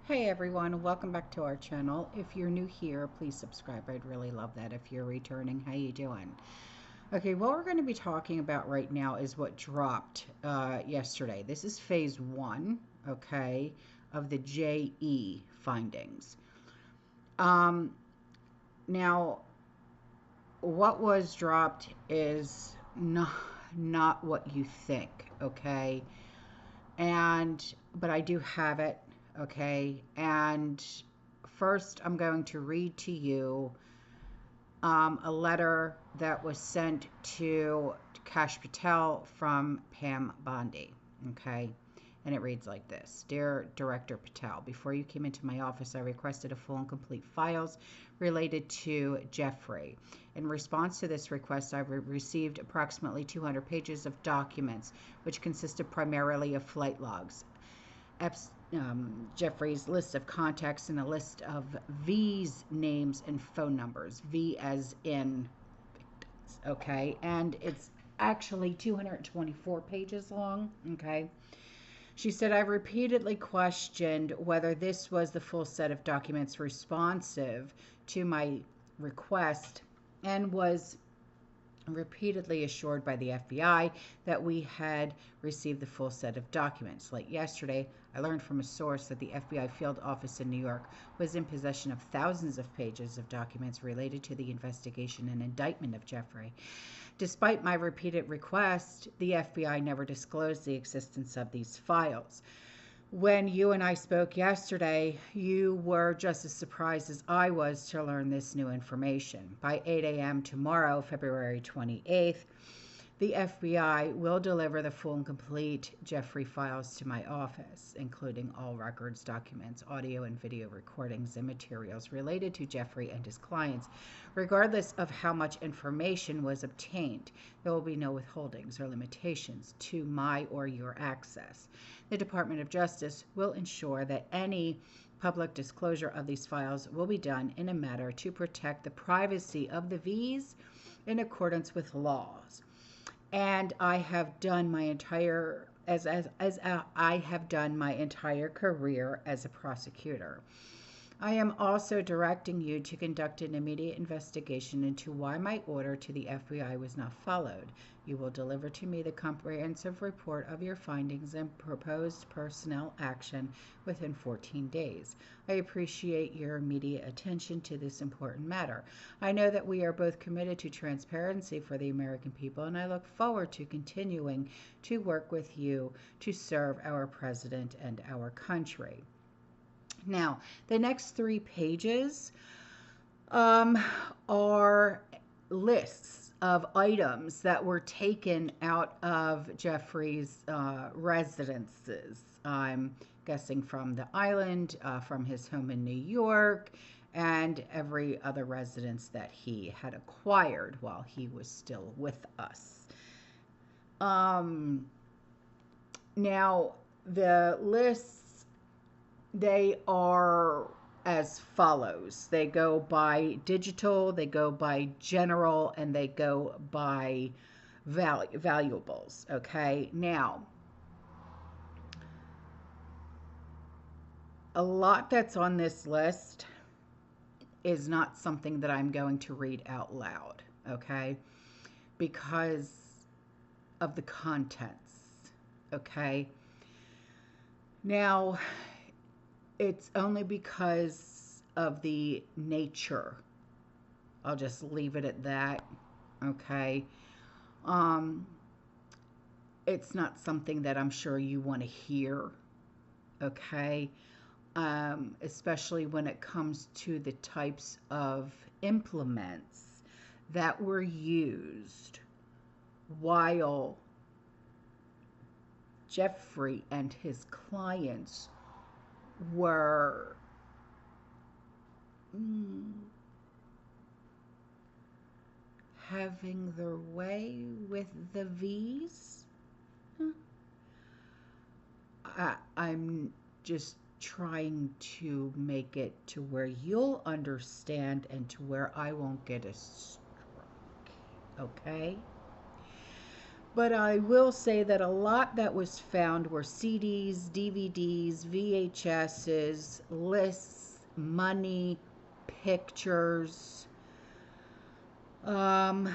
Hey everyone, welcome back to our channel. If you're new here, please subscribe. I'd really love that. If you're returning, how you doing? Okay, what we're going to be talking about right now is what dropped yesterday. This is phase one, okay, of the JE findings. Um, Now, what was dropped is not what you think, okay? But I do have it, okay? And first, I'm going to read to you a letter that was sent to Cash Patel from Pam Bondi, okay? And it reads like this. Dear Director Patel, before you came into my office, I requested a full and complete files related to Jeffrey. In response to this request, I received approximately 200 pages of documents, which consisted primarily of flight logs, Jeffrey's list of contacts, and a list of V's names and phone numbers. V as in victims, okay? And it's actually 224 pages long, okay? She said, I repeatedly questioned whether this was the full set of documents responsive to my request and was repeatedly assured by the FBI that we had received the full set of documents. Late yesterday, I learned from a source that the FBI field office in New York was in possession of thousands of pages of documents related to the investigation and indictment of Jeffrey. Despite my repeated request, the FBI never disclosed the existence of these files. When you and I spoke yesterday, you were just as surprised as I was to learn this new information. By 8 a.m. tomorrow, February 28th, the FBI will deliver the full and complete Jeffrey files to my office, including all records, documents, audio and video recordings, and materials related to Jeffrey and his clients. Regardless of how much information was obtained, there will be no withholdings or limitations to my or your access. The Department of Justice will ensure that any public disclosure of these files will be done in a manner to protect the privacy of the V's in accordance with laws. And I have done my entire I have done my entire career as a prosecutor. I am also directing you to conduct an immediate investigation into why my order to the FBI was not followed. You will deliver to me the comprehensive report of your findings and proposed personnel action within 14 days. I appreciate your immediate attention to this important matter. I know that we are both committed to transparency for the American people, and I look forward to continuing to work with you to serve our president and our country. Now, the next 3 pages are lists of items that were taken out of Jeffrey's residences. I'm guessing from the island, from his home in New York, and every other residence that he had acquired while he was still with us. Now, the lists, they are as follows. They go by digital, they go by general, and they go by valuables. Okay, now a lot that's on this list is not something that I'm going to read out loud, okay, because of the contents. Okay, now it's only because of the nature. I'll just leave it at that. Okay. It's not something that I'm sure you want to hear. Okay. Especially when it comes to the types of implements that were used while Jeffrey and his clients were having their way with the V's. I'm just trying to make it to where you'll understand and to where I won't get a stroke. Okay? But I will say that a lot that was found were CDs, DVDs, VHSs, lists, money, pictures, um,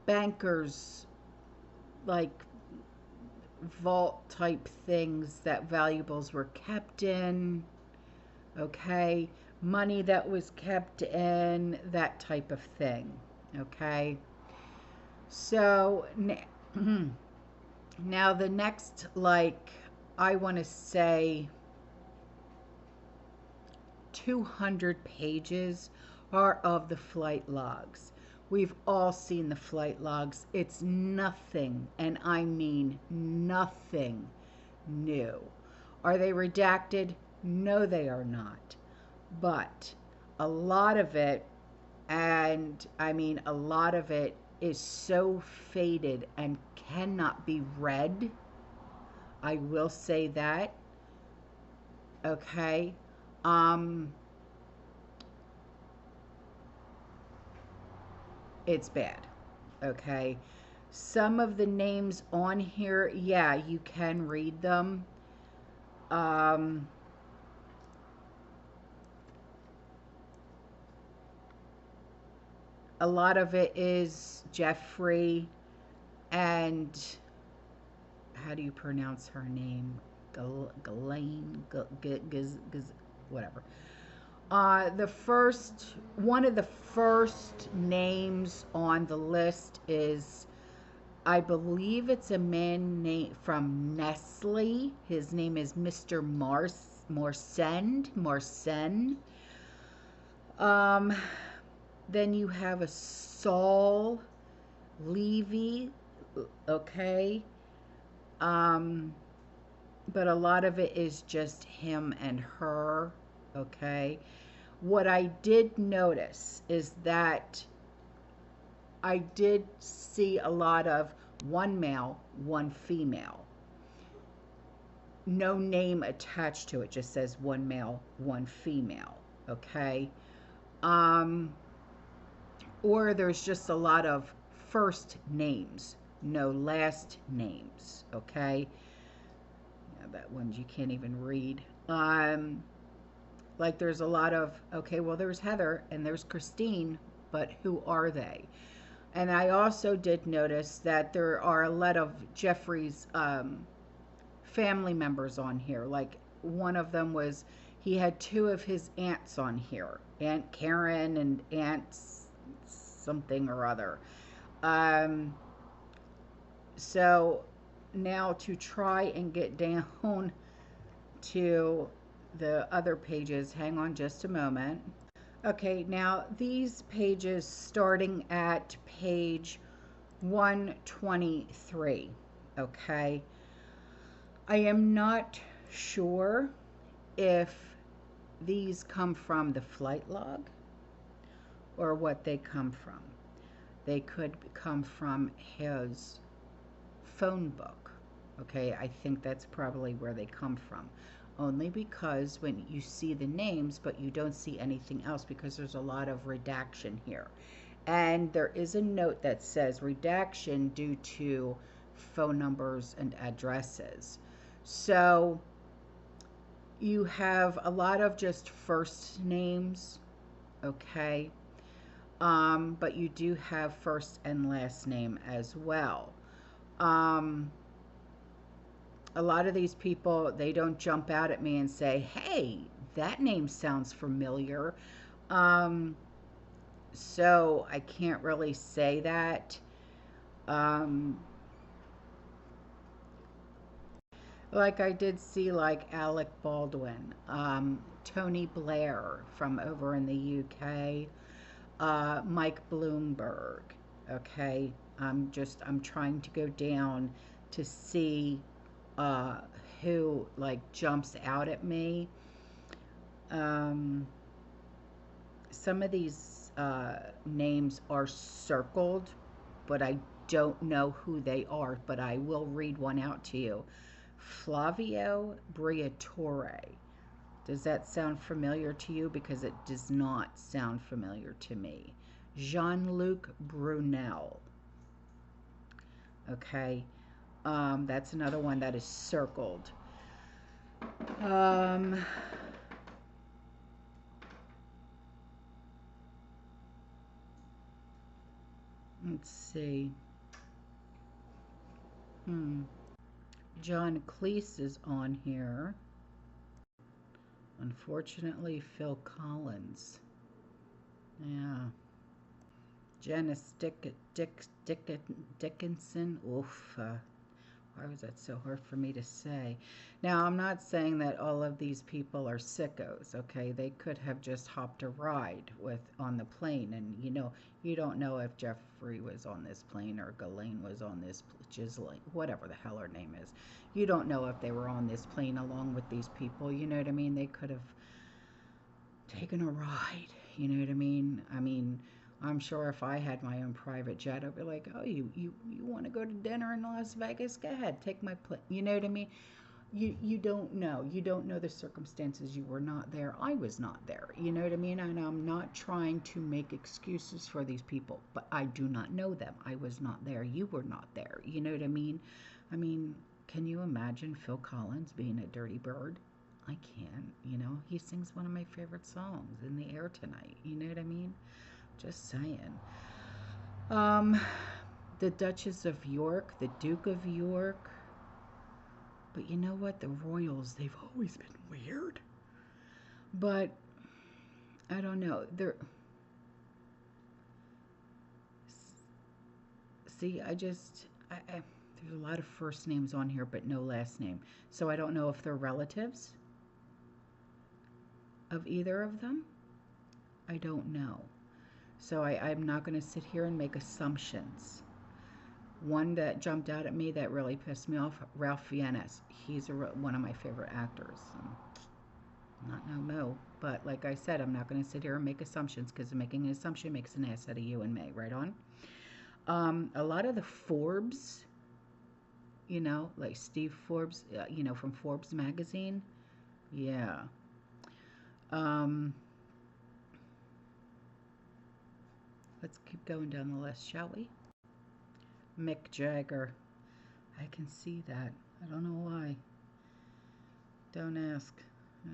bankers, like vault type things that valuables were kept in, okay? Money that was kept in, that type of thing, okay? So now the next, like, I want to say 200 pages are of the flight logs. We've all seen the flight logs. It's nothing, and I mean nothing new. Are they redacted? No, they are not. But a lot of it, and I mean a lot of it, is so faded and cannot be read. I will say that. Okay. Um, it's bad. Okay. Some of the names on here, yeah, you can read them. Um, a lot of it is Jeffrey and how do you pronounce her name? Ghislaine, whatever. The first one of the first names on the list is, I believe it's a man named from Nestle. His name is Mr. Morsen. Um, then you have a Saul Levy, okay. Um, but a lot of it is just him and her, okay. What I did notice is that I did see a lot of one male, one female. No name attached to it, just says one male, one female, okay? Or there's just a lot of first names, no last names, okay? Yeah, that ones you can't even read. Like there's a lot of, okay, well, there's Heather and there's Christine, but who are they? And I also did notice that there are a lot of Jeffrey's family members on here. Like one of them was, he had two of his aunts on here, Aunt Karen and Aunt something or other. Um, so now to try and get down to the other pages, hang on just a moment. Okay, now these pages starting at page 123, okay? I am not sure if these come from the flight log or what they come from. They could come from his phone book, okay? I think that's probably where they come from. Only because when you see the names, but you don't see anything else because there's a lot of redaction here. And there is a note that says redaction due to phone numbers and addresses. So you have a lot of just first names, okay? But you do have first and last name as well. A lot of these people, they don't jump out at me and say, hey, that name sounds familiar. So I can't really say that. Like I did see like Alec Baldwin, Tony Blair from over in the UK, Mike Bloomberg. Okay, I'm trying to go down to see who like jumps out at me. Some of these names are circled, but I don't know who they are, but I will read one out to you. Flavio Briatore. Does that sound familiar to you? Because it does not sound familiar to me. Jean-Luc Brunel. Okay, that's another one that is circled. Um, let's see. John Cleese is on here. Unfortunately, Phil Collins. Yeah. Janice Dickinson. Oof. Why was that so hard for me to say? Now, I'm not saying that all of these people are sickos, okay? They could have just hopped a ride on the plane, and you don't know if Jeffrey was on this plane or Ghislaine was on this, Ghislaine, whatever the hell her name is. You don't know if they were on this plane along with these people, you know what I mean? They could have taken a ride, you know what I mean? I'm sure if I had my own private jet, I'd be like, oh, you want to go to dinner in Las Vegas? Go ahead, take my plane. You know what I mean? You don't know. You don't know the circumstances. You were not there. I was not there. You know what I mean? And I'm not trying to make excuses for these people, but I do not know them. I was not there. You were not there. You know what I mean? Can you imagine Phil Collins being a dirty bird? I can. He sings one of my favorite songs, In the Air Tonight. You know what I mean? Just saying. The Duchess of York, the Duke of York. But you know what? The royals, they've always been weird. But I don't know. See, there's a lot of first names on here, but no last name. So I don't know if they're relatives of either of them. I don't know. So I'm not going to sit here and make assumptions. One that jumped out at me that really pissed me off, Ralph Fiennes. He's one of my favorite actors. Not no mo, but like I said, I'm not going to sit here and make assumptions, because making an assumption makes an ass out of you and me. Right on. A lot of the Forbes, like Steve Forbes, from Forbes magazine. Yeah. Let's keep going down the list, shall we? Mick Jagger. I can see that. I don't know why. Don't ask. I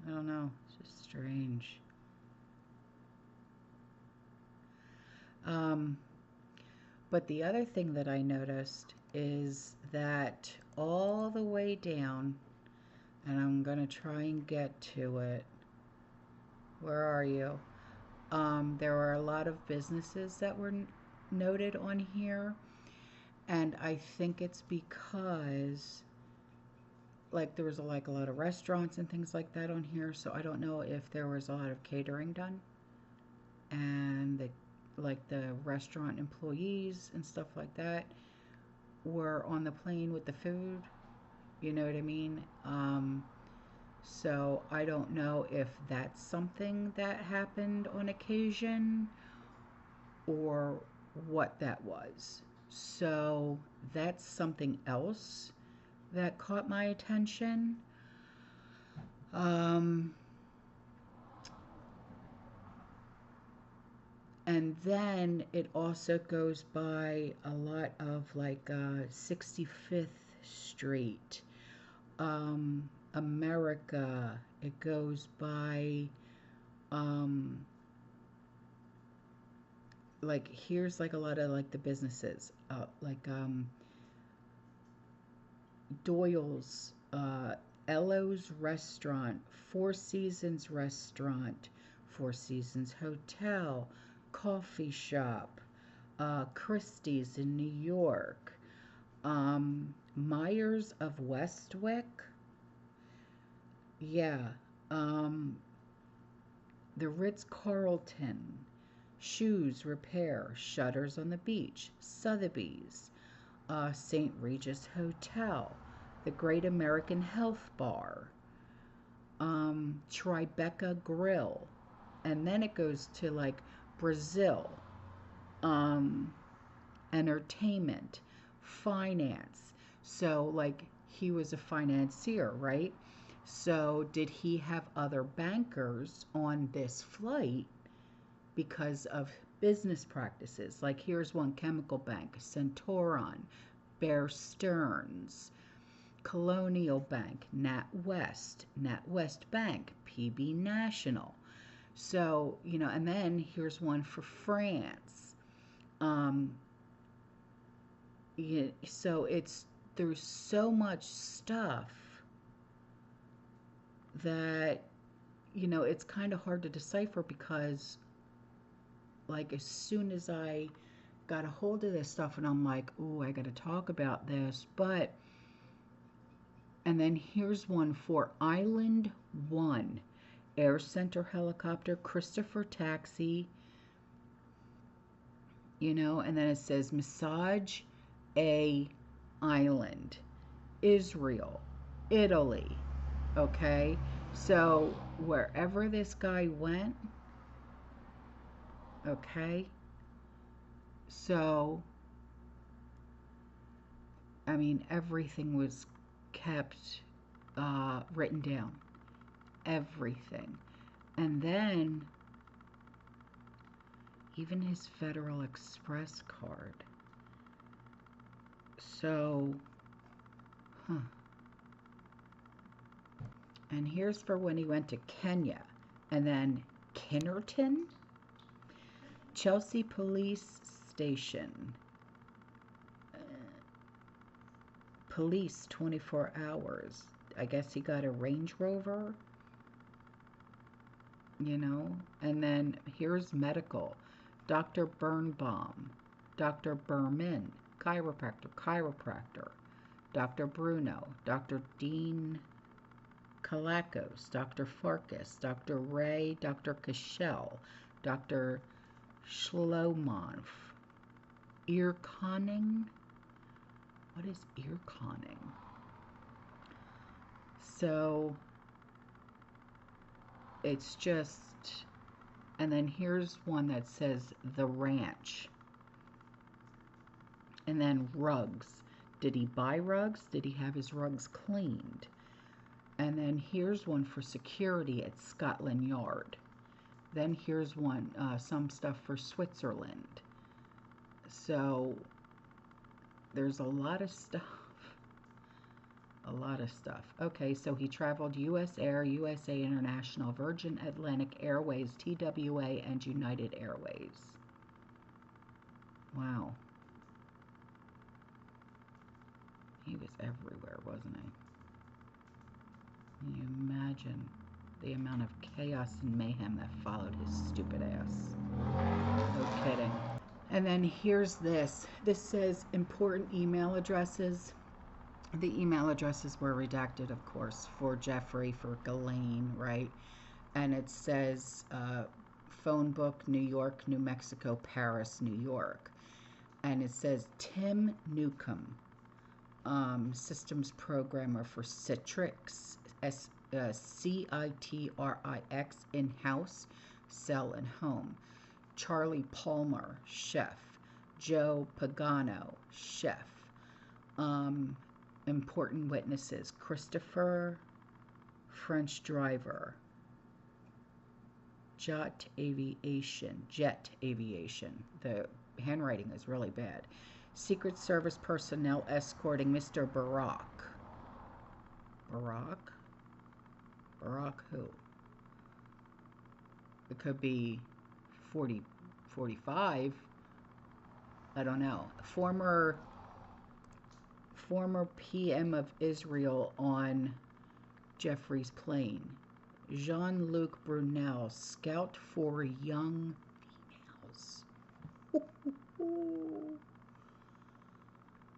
don't know. It's just strange. But the other thing that I noticed is that all the way down, and I'm going to try and get to it. Where are you? There are a lot of businesses that were noted on here. And I think it's because, like, there was a lot of restaurants and things like that on here. So I don't know if there was a lot of catering done, and the restaurant employees and stuff like that were on the plane with the food. You know what I mean? So I don't know if that's something that happened on occasion or what that was. So that's something else that caught my attention. And then it also goes by a lot of 65th Street, America. It goes by here's a lot of the businesses, Doyle's, Ello's Restaurant, Four Seasons Restaurant, Four Seasons Hotel, Coffee Shop, Christie's in New York, Myers of Westwick, yeah, the Ritz-Carlton, Shoes Repair, Shutters on the Beach, Sotheby's, St. Regis Hotel, the Great American Health Bar, Tribeca Grill, and then it goes to Brazil, entertainment, finance. So he was a financier, right? So did he have other bankers on this flight because of Business practices, like here's one: Chemical Bank, Centauron, Bear Stearns, Colonial Bank, NatWest Bank, PB National. So, and then here's one for France. So there's so much stuff that, it's kind of hard to decipher, because like as soon as I got a hold of this stuff and I'm like, oh, I got to talk about this, and then here's one for Island 1, Air Center Helicopter, Christopher Taxi, and then it says Massage A Island, Israel, Italy, okay? So wherever this guy went, okay? So, I mean, everything was kept written down. Everything. And then even his Federal Express card. So, And here's for when he went to Kenya. And then Kinnerton, Chelsea Police Station, police 24 hours. I guess he got a Range Rover, And then here's medical. Dr. Birnbaum, Dr. Berman, chiropractor. Dr. Bruno, Dr. Dean Kalakos, Dr. Farkas, Dr. Ray, Dr. Cashel, Dr. Schlomonf. Ear conning? What is ear conning? So it's just, and then here's one that says the ranch. And then rugs. Did he buy rugs? Did he have his rugs cleaned? And then here's one for security at Scotland Yard. Then here's one, some stuff for Switzerland. So there's a lot of stuff. A lot of stuff. Okay, so he traveled U.S. Air, USA International, Virgin Atlantic Airways, TWA, and United Airways. Wow. He was everywhere, wasn't he? Can you imagine the amount of chaos and mayhem that followed his stupid ass? No kidding. And then here's this. This says important email addresses. The email addresses were redacted, of course, for Jeffrey, for Ghislaine, right? And it says phone book, New York, New Mexico, Paris, New York. And it says Tim Newcomb, systems programmer for Citrix, Citrix, in-house, sell and home. Charlie Palmer, chef. Joe Pagano, chef. Important witnesses: Christopher, French driver. Jet Aviation. The handwriting is really bad. Secret Service personnel escorting Mr. Barack. Barack? Barack who? It could be 40, 45. I don't know. Former PM of Israel on Jeffrey's plane. Jean-Luc Brunel, scout for young females.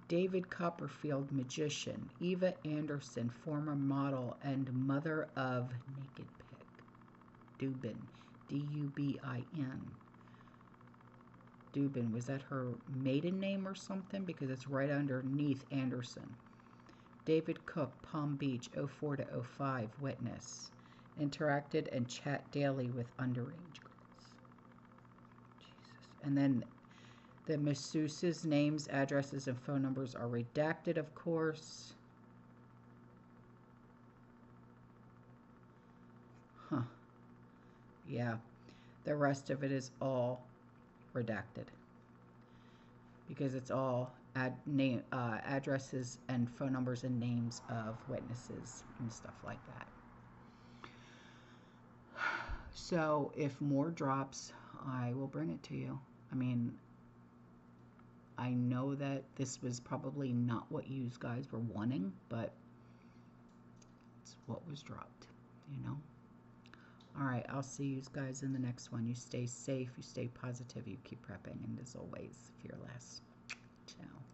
David Copperfield, magician. Eva Anderson, former model and mother of Naked Pig. Dubin, D-U-B-I-N. Dubin, was that her maiden name or something? Because it's right underneath Anderson. David Cook, Palm Beach, 04 to 05, witness. Interacted and chat daily with underage girls. Jesus. And then the masseuses' names, addresses, and phone numbers are redacted, of course. Yeah. The rest of it is all redacted because it's all addresses and phone numbers and names of witnesses and stuff like that. So if more drops, I will bring it to you. I mean, I know that this was probably not what you guys were wanting, but it's what was dropped, you know? All right, I'll see you guys in the next one. You stay safe, you stay positive, you keep prepping, and as always, fearless. Ciao.